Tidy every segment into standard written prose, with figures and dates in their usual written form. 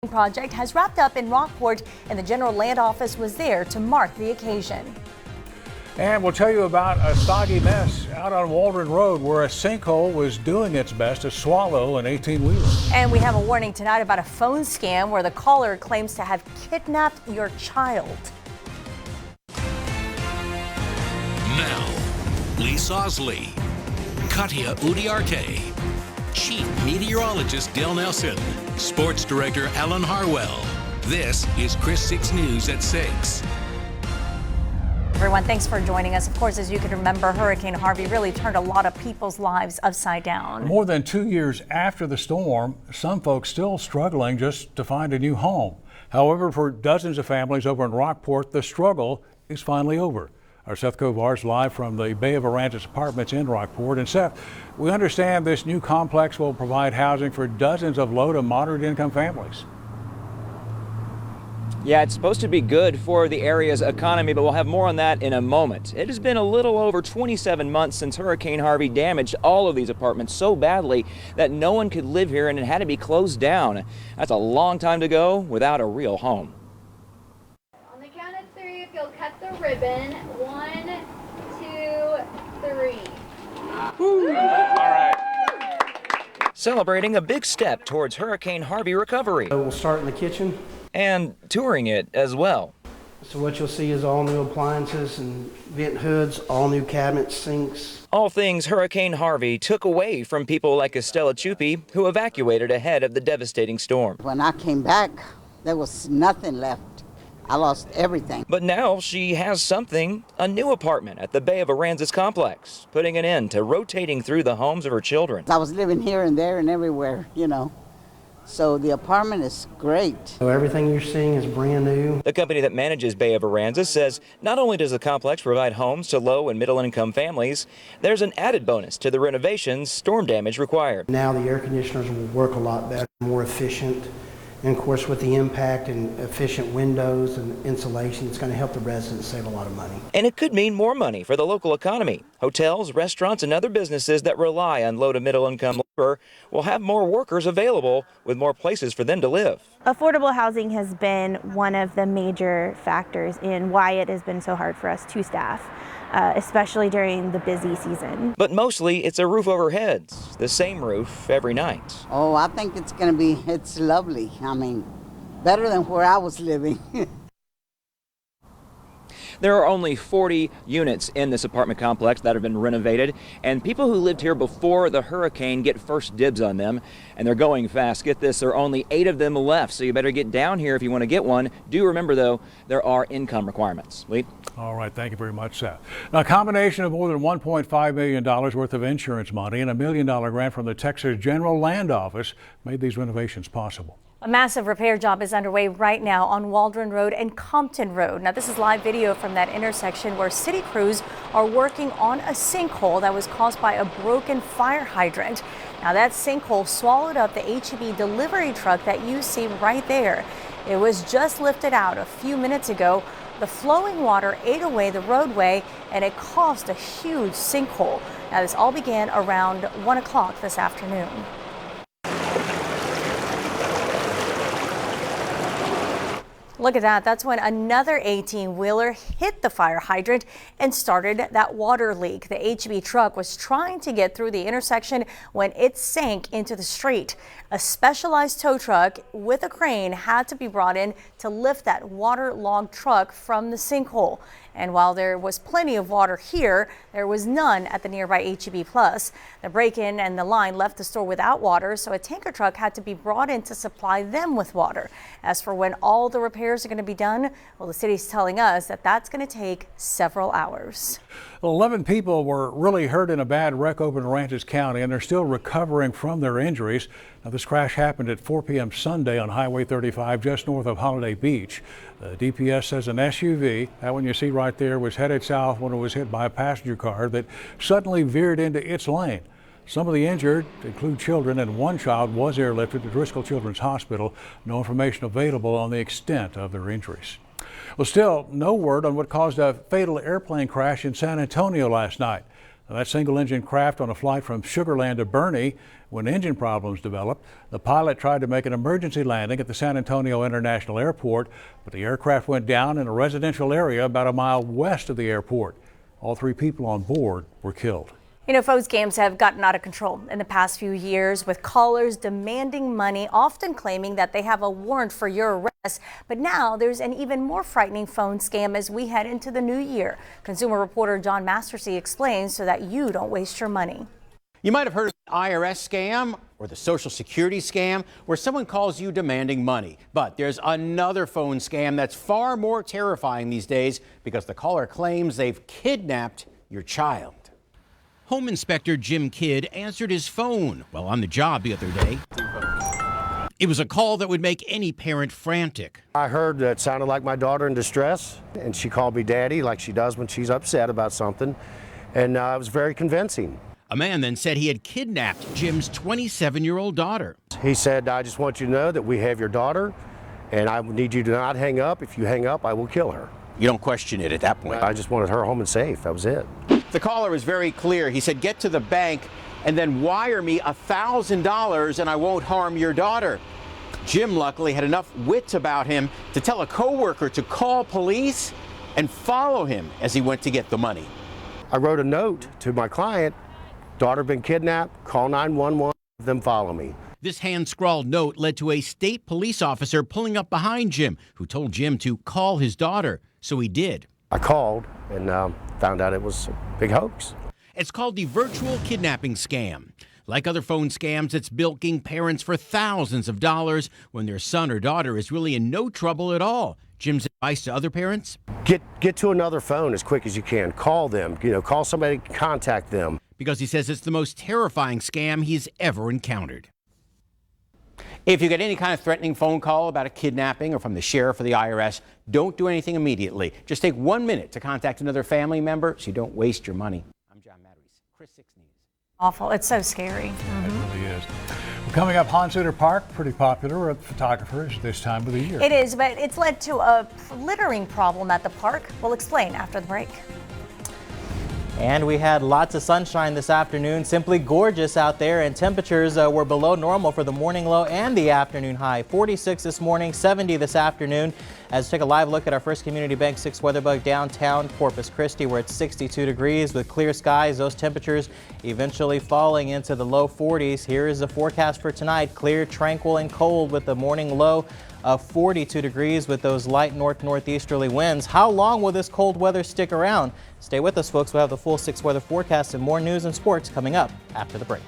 Project has wrapped up in Rockport, and the General Land Office was there to mark the occasion. And we'll tell you about a soggy mess out on Waldron Road where a sinkhole was doing its best to swallow an 18-wheeler. And we have a warning tonight about a phone scam where the caller claims to have kidnapped your child. Now, Lee Sausley, Katia Udiarte, Chief Meteorologist Dale Nelson, Sports Director Alan Harwell. This is Chris 6 News at 6. Everyone, thanks for joining us. Of course, as you can remember, Hurricane Harvey really turned a lot of people's lives upside down. More than 2 years after the storm, some folks still struggling just to find a new home. However, for dozens of families over in Rockport, the struggle is finally over. Our Seth Kovar is live from the Bay of Aransas Apartments in Rockport. And Seth, we understand this new complex will provide housing for dozens of low to moderate income families. Yeah, it's supposed to be good for the area's economy, but we'll have more on that in a moment. It has been a little over 27 months since Hurricane Harvey damaged all of these apartments so badly that no one could live here and it had to be closed down. That's a long time to go without a real home. On the count of 3, if you'll cut the ribbon. 1, 2, 3. Woo. All right. Celebrating a big step towards Hurricane Harvey recovery. So we'll start in the kitchen. And touring it as well. So what you'll see is all new appliances and vent hoods, all new cabinets, sinks. All things Hurricane Harvey took away from people like Estella Chupi, who evacuated ahead of the devastating storm. When I came back, there was nothing left. I lost everything. But now she has something, a new apartment at the Bay of Aransas complex, putting an end to rotating through the homes of her children. I was living here and there and everywhere, you know. So the apartment is great. So everything you're seeing is brand new. The company that manages Bay of Aransas says not only does the complex provide homes to low and middle income families, there's an added bonus to the renovations storm damage required. Now the air conditioners will work a lot better, more efficient. And of course with the impact and efficient windows and insulation, it's going to help the residents save a lot of money. And it could mean more money for the local economy. Hotels, restaurants, and other businesses that rely on low to middle income labor will have more workers available with more places for them to live. Affordable housing has been one of the major factors in why it has been so hard for us to staff, especially during the busy season. But mostly it's a roof over heads, the same roof every night. Oh, I think it's lovely. I mean, better than where I was living. There are only 40 units in this apartment complex that have been renovated, and people who lived here before the hurricane get first dibs on them, and they're going fast. Get this, there are only 8 of them left, so you better get down here if you want to get one. Do remember, though, there are income requirements. Lee? All right, thank you very much, Seth. Now, a combination of more than $1.5 million worth of insurance money and a $1 million grant from the Texas General Land Office made these renovations possible. A massive repair job is underway right now on Waldron Road and Compton Road. Now, this is live video from that intersection where city crews are working on a sinkhole that was caused by a broken fire hydrant. Now, that sinkhole swallowed up the H-E-B delivery truck that you see right there. It was just lifted out a few minutes ago. The flowing water ate away the roadway and it caused a huge sinkhole. Now, this all began around 1 o'clock this afternoon. Look at that. That's when another 18-wheeler hit the fire hydrant and started that water leak. The H-E-B truck was trying to get through the intersection when it sank into the street. A specialized tow truck with a crane had to be brought in to lift that waterlogged truck from the sinkhole. And while there was plenty of water here, there was none at the nearby H-E-B Plus. The break-in and the line left the store without water, so a tanker truck had to be brought in to supply them with water. As for when all the repairs are going to be done, well, the city's telling us that that's going to take several hours. 11 people were really hurt in a bad wreck over in Aransas County, and they're still recovering from their injuries. Now, this crash happened at 4 p.m. Sunday on Highway 35 just north of Holiday Beach. The DPS says an SUV, that one you see right there, was headed south when it was hit by a passenger car that suddenly veered into its lane. Some of the injured include children, and one child was airlifted to Driscoll Children's Hospital. No information available on the extent of their injuries. Well, still no word on what caused a fatal airplane crash in San Antonio last night. Now, that single-engine craft on a flight from Sugar Land to Bernie, when engine problems developed, the pilot tried to make an emergency landing at the San Antonio International Airport, but the aircraft went down in a residential area about a mile west of the airport. All 3 people on board were killed. You know, phone scams have gotten out of control in the past few years, with callers demanding money, often claiming that they have a warrant for your arrest. But now there's an even more frightening phone scam as we head into the new year. Consumer reporter John Mastersey explains so that you don't waste your money. You might have heard of the IRS scam or the Social Security scam, where someone calls you demanding money. But there's another phone scam that's far more terrifying these days because the caller claims they've kidnapped your child. Home Inspector Jim Kidd answered his phone while on the job the other day. It was a call that would make any parent frantic. I heard that it sounded like my daughter in distress, and she called me daddy like she does when she's upset about something, and it was very convincing. A man then said he had kidnapped Jim's 27-year-old daughter. He said, I just want you to know that we have your daughter, and I need you to not hang up. If you hang up, I will kill her. You don't question it at that point. I just wanted her home and safe. That was it. The caller was very clear. He said, get to the bank and then wire me $1,000 and I won't harm your daughter. Jim luckily had enough wits about him to tell a coworker to call police and follow him as he went to get the money. I wrote a note to my client, daughter been kidnapped, call 911, have them follow me. This hand-scrawled note led to a state police officer pulling up behind Jim, who told Jim to call his daughter. So he did. I called and found out it was a big hoax. It's called the virtual kidnapping scam. Like other phone scams, it's bilking parents for thousands of dollars when their son or daughter is really in no trouble at all. Jim's advice to other parents? Get to another phone as quick as you can. Call them, call somebody, contact them. Because he says it's the most terrifying scam he's ever encountered. If you get any kind of threatening phone call about a kidnapping or from the sheriff or the IRS, don't do anything immediately. Just take 1 minute to contact another family member so you don't waste your money. I'm John Matteries, Chris 6 News. Awful. It's so scary. It really is. Well, coming up, Hans-Uter Park, pretty popular with photographers this time of the year. It is, but it's led to a littering problem at the park. We'll explain after the break. And we had lots of sunshine this afternoon, simply gorgeous out there, and temperatures were below normal for the morning low and the afternoon high. 46 this morning, 70 this afternoon. As we take a live look at our First Community Bank 6 weather bug downtown Corpus Christi, where it's 62 degrees with clear skies. Those temperatures eventually falling into the low 40s. Here is the forecast for tonight. Clear, tranquil, and cold with the morning low of 42 degrees with those light northeasterly winds. How long will this cold weather stick around? Stay with us, folks. We'll have the full 6 weather forecast and more news and sports coming up after the break.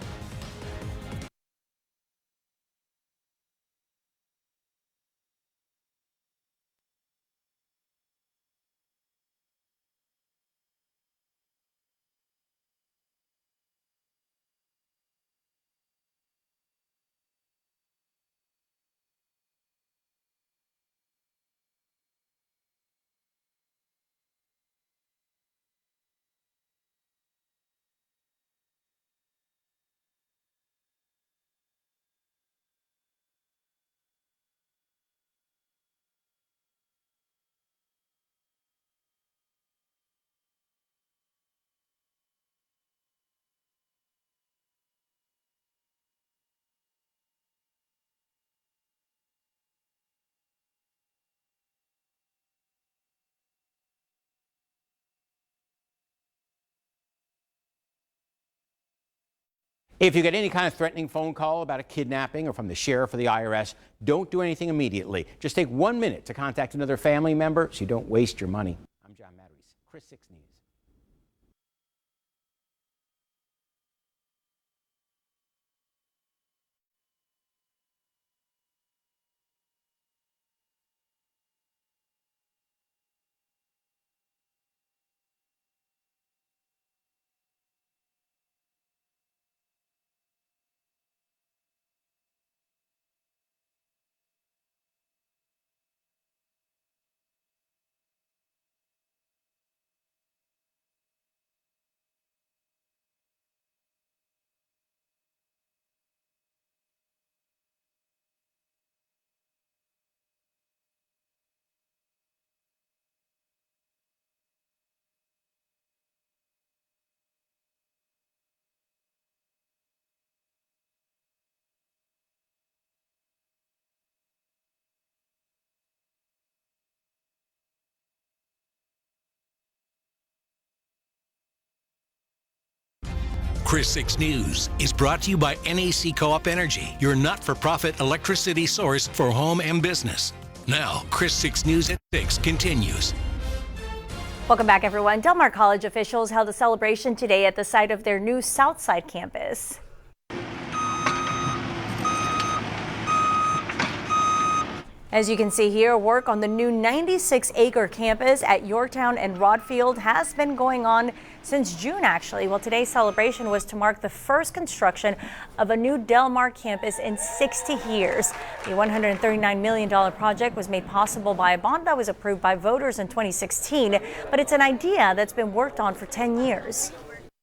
If you get any kind of threatening phone call about a kidnapping or from the sheriff or the IRS, don't do anything immediately. Just take 1 minute to contact another family member so you don't waste your money. I'm John Matteries, Chris 6 News. Chris 6 News is brought to you by NAC Co-op Energy, your not-for-profit electricity source for home and business. Now, Chris 6 News at 6 continues. Welcome back, everyone. Del Mar College officials held a celebration today at the site of their new Southside campus. As you can see here, work on the new 96-acre campus at Yorktown and Rodfield has been going on since June, actually. Well, today's celebration was to mark the first construction of a new Del Mar campus in 60 years. The $139 million project was made possible by a bond that was approved by voters in 2016, but it's an idea that's been worked on for 10 years.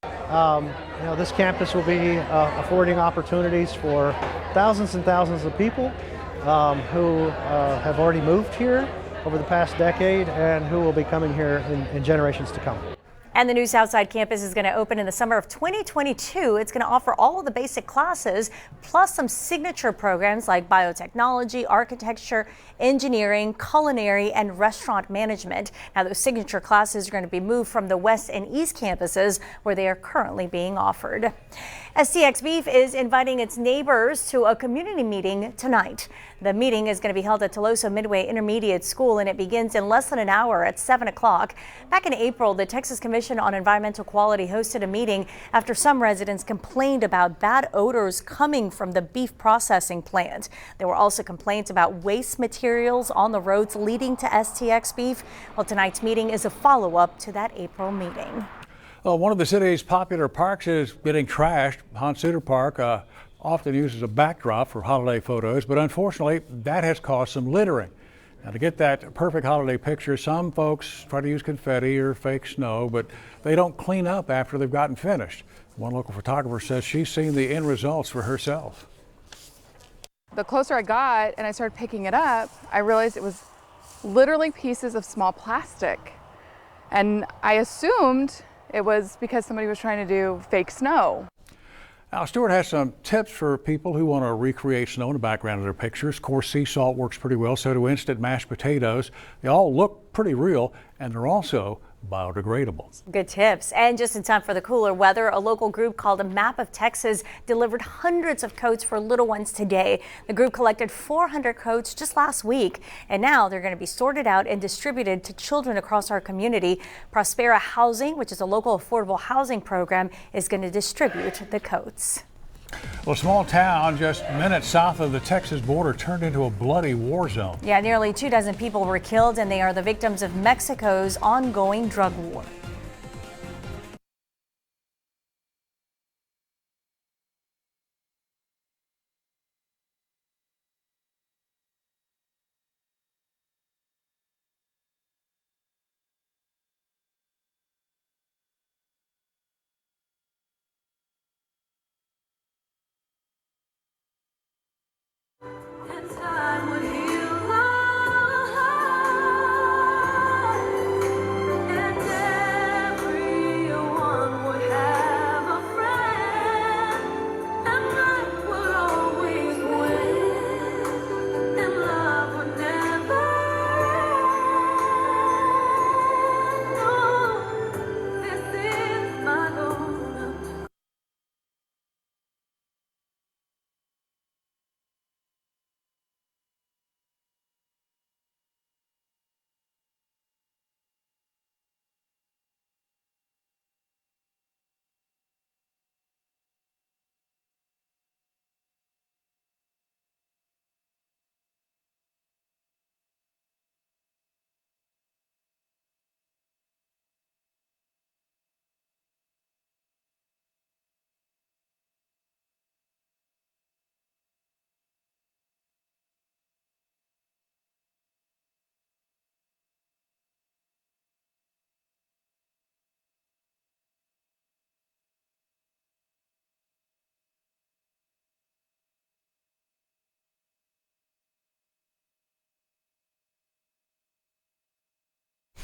This campus will be affording opportunities for thousands and thousands of people who have already moved here over the past decade and who will be coming here in generations to come. And the new Southside campus is going to open in the summer of 2022. It's going to offer all of the basic classes, plus some signature programs like biotechnology, architecture, engineering, culinary, and restaurant management. Now, those signature classes are going to be moved from the west and east campuses where they are currently being offered. STX Beef is inviting its neighbors to a community meeting tonight. The meeting is going to be held at Tolosa Midway Intermediate School, and it begins in less than an hour at 7 o'clock. Back in April, the Texas Commission on Environmental Quality hosted a meeting after some residents complained about bad odors coming from the beef processing plant. There were also complaints about waste materials on the roads leading to STX Beef. Well, tonight's meeting is a follow-up to that April meeting. Well, one of the city's popular parks is getting trashed. Hans Suter Park often used as a backdrop for holiday photos, but unfortunately that has caused some littering. Now, to get that perfect holiday picture, some folks try to use confetti or fake snow, but they don't clean up after they've gotten finished. One local photographer says she's seen the end results for herself. The closer I got and I started picking it up, I realized it was literally pieces of small plastic. And I assumed it was because somebody was trying to do fake snow. Now, Stuart has some tips for people who want to recreate snow in the background of their pictures. Of course, sea salt works pretty well, so do instant mashed potatoes. They all look pretty real, and they're also biodegradable. Good tips. And just in time for the cooler weather, a local group called A Map of Texas delivered hundreds of coats for little ones today. The group collected 400 coats just last week, and now they're going to be sorted out and distributed to children across our community. Prospera Housing, which is a local affordable housing program, is going to distribute the coats. Well, a small town just minutes south of the Texas border turned into a bloody war zone. Yeah, nearly 24 people were killed, and they are the victims of Mexico's ongoing drug war.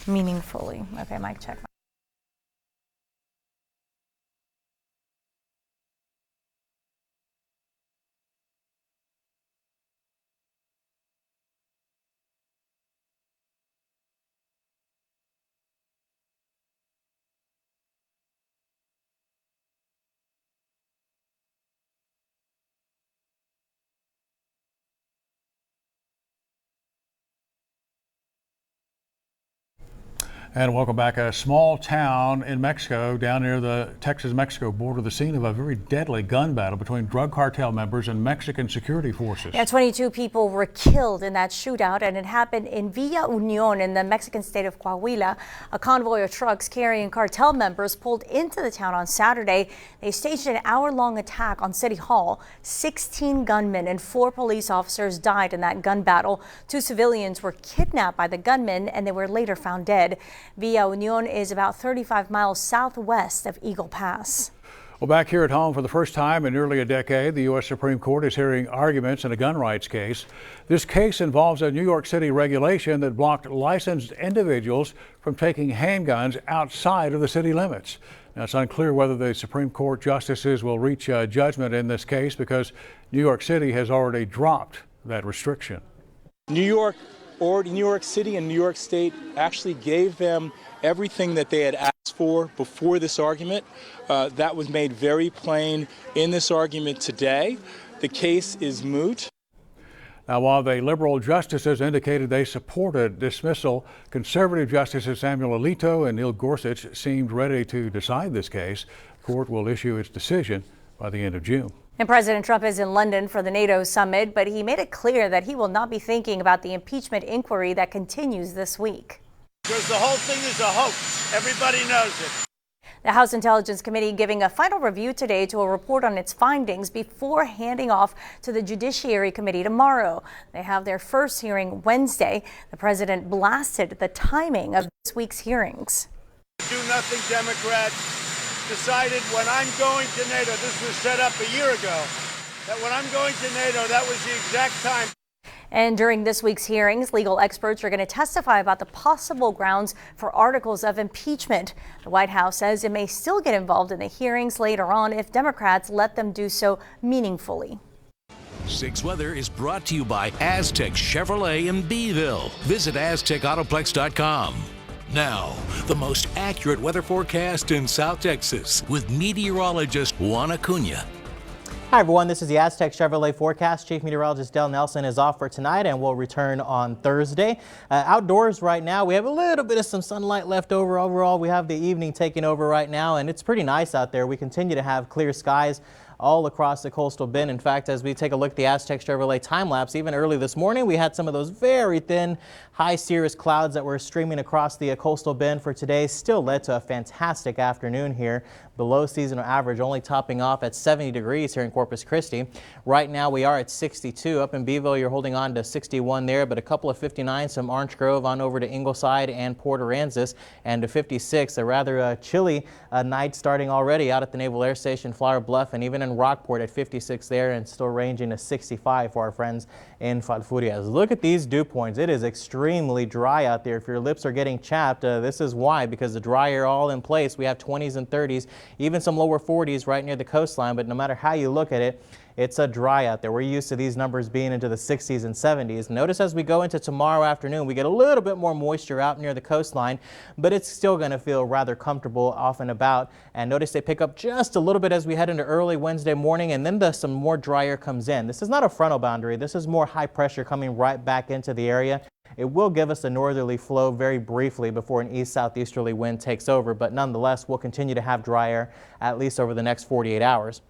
Meaningfully. Okay, mic check. And welcome back. A small town in Mexico, down near the Texas-Mexico border, the scene of a very deadly gun battle between drug cartel members and Mexican security forces. Yeah, 22 people were killed in that shootout, and it happened in Villa Union in the Mexican state of Coahuila. A convoy of trucks carrying cartel members pulled into the town on Saturday. They staged an hour-long attack on City Hall. 16 gunmen and 4 police officers died in that gun battle. 2 civilians were kidnapped by the gunmen, and they were later found dead. Villa Union is about 35 miles southwest of Eagle Pass. Well, back here at home for the first time in nearly a decade, the U.S. Supreme Court is hearing arguments in a gun rights case. This case involves a New York City regulation that blocked licensed individuals from taking handguns outside of the city limits. Now, it's unclear whether the Supreme Court justices will reach a judgment in this case because New York City has already dropped that restriction. New York City and New York State actually gave them everything that they had asked for before this argument. That was made very plain in this argument today. The case is moot. Now, while the liberal justices indicated they supported dismissal, conservative justices Samuel Alito and Neil Gorsuch seemed ready to decide this case. The court will issue its decision by the end of June. And President Trump is in London for the NATO summit, but he made it clear that he will not be thinking about the impeachment inquiry that continues this week. Because the whole thing is a hoax. Everybody knows it. The House Intelligence Committee giving a final review today to a report on its findings before handing off to the Judiciary Committee tomorrow. They have their first hearing Wednesday. The president blasted the timing of this week's hearings. Do nothing, Democrats. Decided when I'm going to NATO, this was set up a year ago, that when I'm going to NATO, that was the exact time. And during this week's hearings, legal experts are going to testify about the possible grounds for articles of impeachment. The White House says it may still get involved in the hearings later on if Democrats let them do so meaningfully. 6 Weather is brought to you by Aztec Chevrolet in Beeville. Visit AztecAutoplex.com. Now, the most accurate weather forecast in South Texas with meteorologist Juan Acuna. Hi everyone, this is the Aztec Chevrolet forecast. Chief Meteorologist Del Nelson is off for tonight and will return on Thursday. Outdoors right now, we have a little bit of some sunlight left over. Overall, we have the evening taking over right now, and it's pretty nice out there. We continue to have clear skies all across the coastal bend. In fact, as we take a look at the Aztec Chevrolet time lapse, even early this morning, we had some of those very thin, high cirrus clouds that were streaming across the coastal bend for today. Still led to a fantastic afternoon here. Below seasonal average, only topping off at 70 degrees here in Corpus Christi. Right now we are at 62. Up in Beeville, you're holding on to 61 there, but a couple of 59s from Orange Grove on over to Ingleside and Port Aransas, and to 56. A rather chilly night starting already out at the Naval Air Station, Flower Bluff, and even in Rockport at 56 there, and still ranging to 65 for our friends in Falfurrias. Look at these dew points. It is extremely dry out there. If your lips are getting chapped, this is why, because the dry air all in place. We have 20s and 30s, even some lower 40s right near the coastline, but no matter how you look at it, it's dry out there. We're used to these numbers being into the 60s and 70s. Notice as we go into tomorrow afternoon, we get a little bit more moisture out near the coastline, but it's still going to feel rather comfortable off and about. And notice they pick up just a little bit as we head into early Wednesday morning, and then some more dry air comes in. This is not a frontal boundary. This is more high pressure coming right back into the area. It will give us a northerly flow very briefly before an east-southeasterly wind takes over, but nonetheless, we'll continue to have dry air at least over the next 48 hours.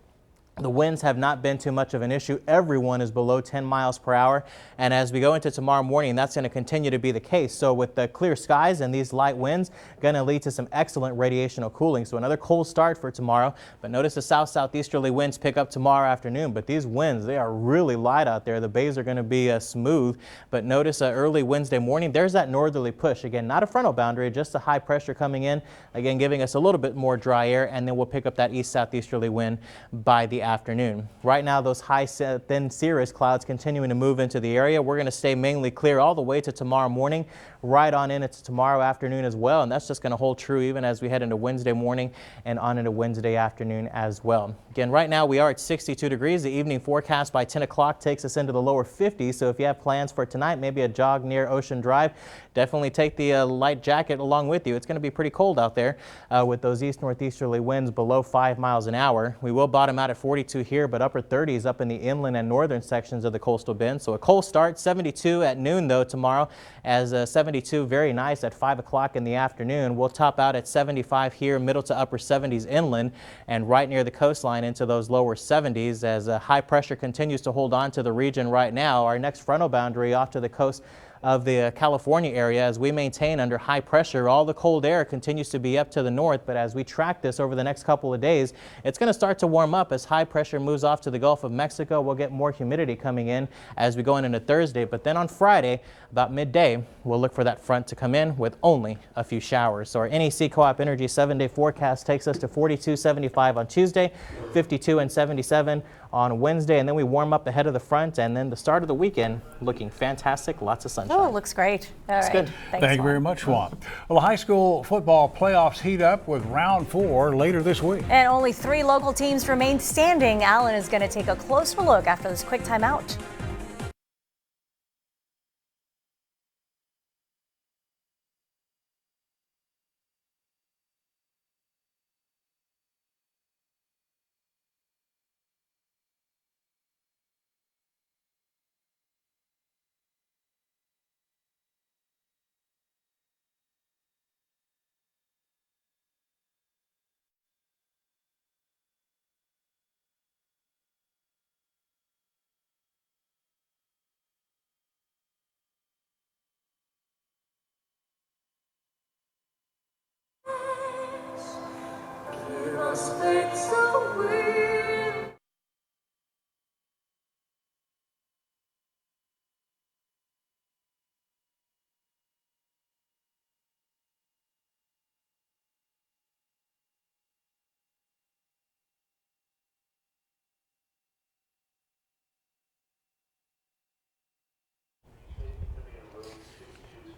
The winds have not been too much of an issue. Everyone is below 10 miles per hour. And as we go into tomorrow morning, that's going to continue to be the case. So with the clear skies and these light winds, going to lead to some excellent radiational cooling. So another cold start for tomorrow. But notice the south-southeasterly winds pick up tomorrow afternoon. But these winds, they are really light out there. The bays are going to be smooth. But notice early Wednesday morning, there's that northerly push. Again, not a frontal boundary, just a high pressure coming in. Again, giving us a little bit more dry air. And then we'll pick up that east-southeasterly wind by the afternoon. Right now, those high thin cirrus clouds continuing to move into the area. We're going to stay mainly clear all the way to tomorrow morning, right on into tomorrow afternoon as well. And that's just going to hold true even as we head into Wednesday morning and on into Wednesday afternoon as well. Again, right now we are at 62 degrees. The evening forecast by 10 o'clock takes us into the lower 50s. So if you have plans for tonight, maybe a jog near Ocean Drive, definitely take the light jacket along with you. It's going to be pretty cold out there with those east-northeasterly winds below 5 miles an hour. We will bottom out at 40 42 here, but upper 30s up in the inland and northern sections of the coastal bend. So a cold start, 72 at noon though tomorrow, as 72 very nice at 5 o'clock in the afternoon. We'll top out at 75 here, middle to upper 70s inland and right near the coastline into those lower 70s as high pressure continues to hold on to the region right now. Our next frontal boundary off to the coast of the California area as we maintain under high pressure. All the cold air continues to be up to the north, but as we track this over the next couple of days, it's going to start to warm up as high pressure moves off to the Gulf of Mexico. We'll get more humidity coming in as we go into Thursday, but then on Friday, about midday, we'll look for that front to come in with only a few showers. So our NEC Co-op Energy 7-day forecast takes us to 42-75 on Tuesday, 52 and 77 on Wednesday, and then we warm up ahead of the front, and then the start of the weekend looking fantastic, lots of sunshine. Oh, it looks great. All right. Good. Thank you very much, Juan. Well, high school football playoffs heat up with round 4 later this week. And only 3 local teams remain standing. Alan is going to take a closer look after this quick timeout.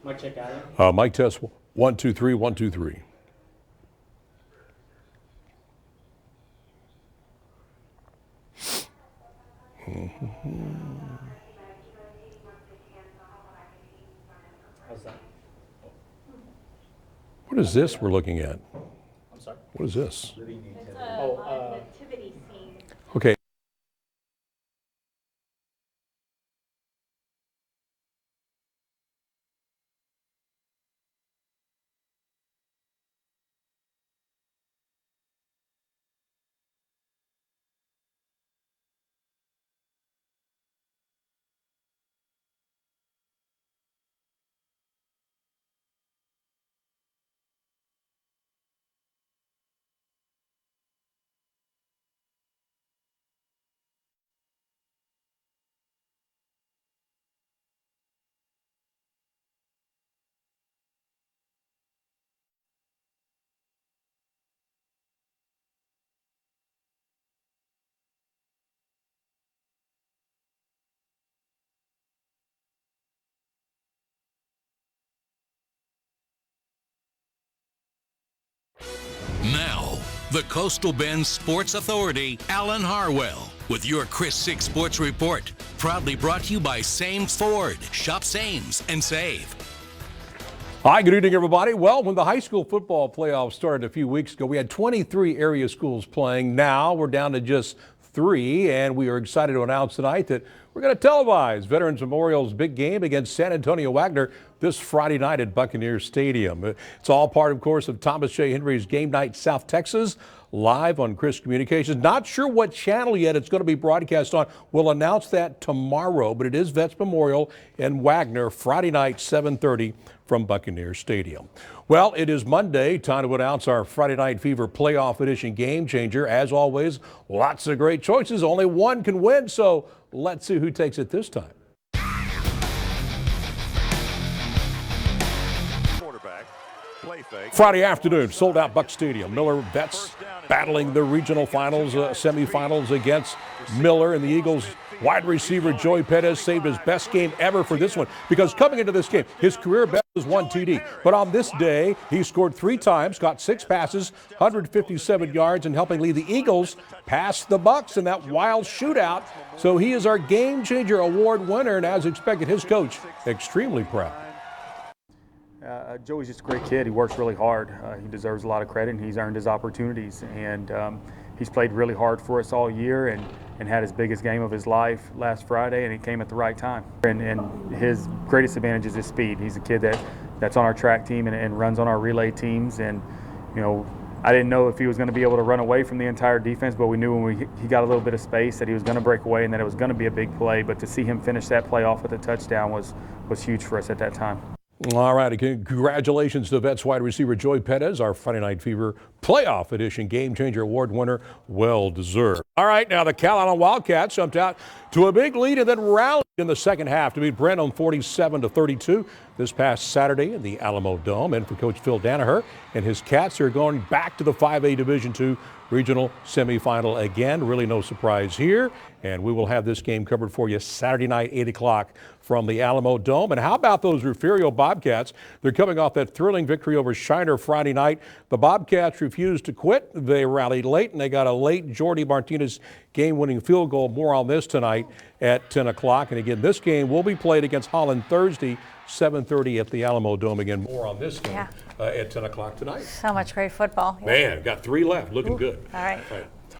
Mic check, Alan. Mic test 1 2 3 1 2 3. How's that? What is this we're looking at? I'm sorry? What is this? It's a nativity scene. Okay. Now, the Coastal Bend Sports Authority, Alan Harwell, with your Chris 6 Sports Report. Proudly brought to you by Sames Ford. Shop Sames and save. Hi, good evening, everybody. Well, when the high school football playoffs started a few weeks ago, we had 23 area schools playing. Now we're down to just 3, and we are excited to announce tonight that we're going to televise Veterans Memorial's big game against San Antonio Wagner this Friday night at Buccaneers Stadium. It's all part, of course, of Thomas J. Henry's Game Night South Texas, live on Chris Communications. Not sure what channel yet it's going to be broadcast on. We'll announce that tomorrow, but it is Vets Memorial and Wagner, Friday night, 7:30 from Buccaneers Stadium. Well, it is Monday, time to announce our Friday Night Fever Playoff Edition Game Changer. As always, lots of great choices. Only one can win, so let's see who takes it this time. Friday afternoon, sold out Buck Stadium. Miller Vets battling the regional finals, semifinals against Miller, and the Eagles wide receiver Joey Pettis saved his best game ever for this one, because coming into this game, his career best was 1 TD. But on this day, he scored 3 times, got 6 passes, 157 yards, and helping lead the Eagles past the Bucks in that wild shootout. So he is our Game Changer Award winner, and as expected, his coach extremely proud. Joey's just a great kid. He works really hard. He deserves a lot of credit, and he's earned his opportunities. And he's played really hard for us all year and had his biggest game of his life last Friday, and he came at the right time. And his greatest advantage is his speed. He's a kid that's on our track team and runs on our relay teams. And, you know, I didn't know if he was going to be able to run away from the entire defense, but we knew when he got a little bit of space that he was going to break away and that it was going to be a big play. But to see him finish that play off with a touchdown was huge for us at that time. All right, congratulations to Vets wide receiver Joey Pettis, our Friday Night Fever Playoff Edition Game Changer Award winner. Well deserved. All right, now the Carolina Wildcats jumped out to a big lead and then rallied in the second half to beat Brent 47-32 this past Saturday in the Alamo Dome. And for Coach Phil Danaher and his Cats, are going back to the 5A Division II regional semifinal again. Really no surprise here. And we will have this game covered for you Saturday night, 8 o'clock from the Alamo Dome. And how about those Refugio Bobcats? They're coming off that thrilling victory over Shiner Friday night. The Bobcats refused to quit. They rallied late, and they got a late Jordy Martinez game-winning field goal. More on this tonight at 10 o'clock. And again, this game will be played against Holland Thursday, 7:30 at the Alamo Dome. Again, more on this game at 10 o'clock tonight. So much great football. Man, got 3 left. Looking good. All right.